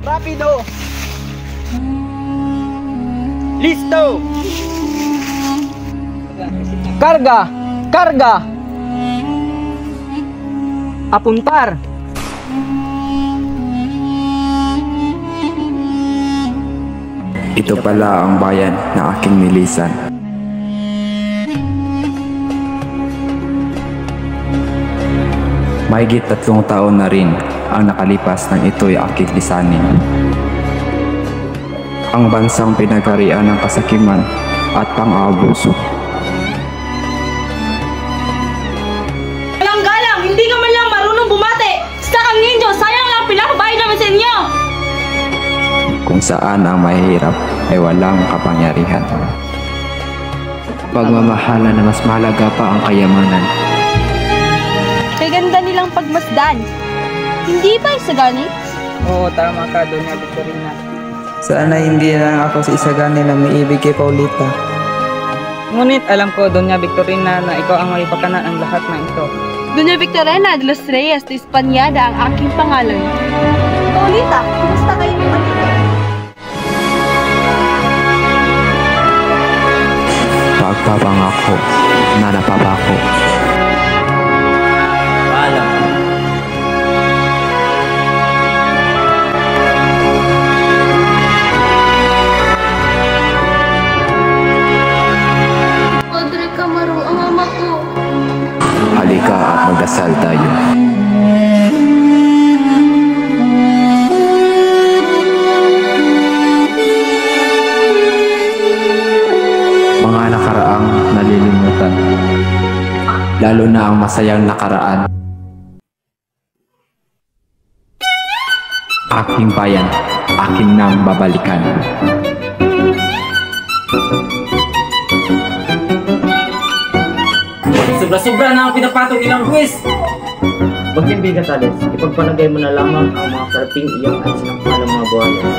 Rapido! Listo! Karga! Karga! Apuntar! Ito pala ang bayan na aking nilisan. Mahigit 3 taon na rin ang nakalipas nang ito'y aking lisanin. Ang bansang pinagarian ng kasakiman at pang-aabuso. Galang-galang, hindi ka man lang marunong bumate! Sa kang ninyo, sayang lang pinakabayad namin sa inyo! Kung saan ang mahirap ay walang kapangyarihan. Pagmamahala na mas mahalaga pa ang kayamanan. Kay ganda nilang pagmasdan. Hindi ba Isagani? Oo, tama ka, Doña Victorina. Sana hindi lang ako si Isagani na may ibig kay Paulita. Ngunit alam ko, Doña Victorina, na ikaw ang may pakana ang lahat ng ito. Doña Victorina de los Reyes de Españada ang aking pangalan. Paulita, kumusta kayo ni Manito? Pagpapangako na napapako. Paalam. Padre Camaro, ang ama ko. Halika at magdasal tayo. Mga nakaraang nalilimutan, lalo na ang masayang nakaraan. Aking bayan, aking nang babalikan. Sobra-sobra na ang pinapatong nilang buwis! Huwag yung bigat, Alex. Ipagpalagay mo na lamang ang mga karaping iyong at sinakmalang mga buhayan.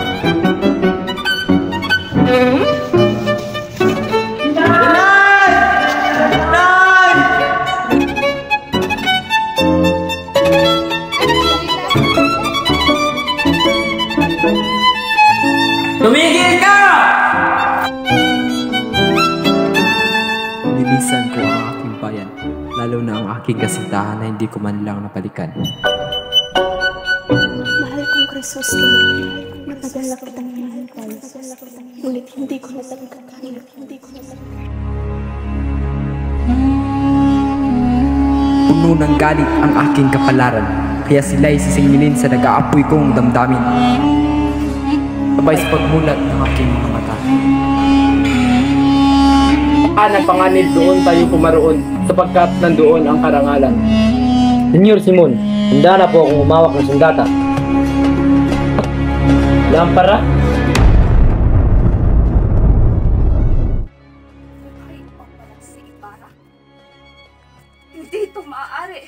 Tumigil ka! Nilisan ko ang aking bayan, lalo na ang aking kasintahan na hindi ko man lang napalikan. Mahal kong Krisosto, matagal na kitang hinahantay, ngunit hindi ko na talaga kaya, Puno ng galit ang aking kapalaran, kaya sila'y sisingilin sa nag-aapoy kong damdamin. Sabay sa pagmulat ng aking mga mata. Nagpanganib doon tayo pumaroon sapagkat nandoon ang karangalan. Senyor Simon, handa na po akong umawak ng sundata. Lampara? Hindi ito maaari.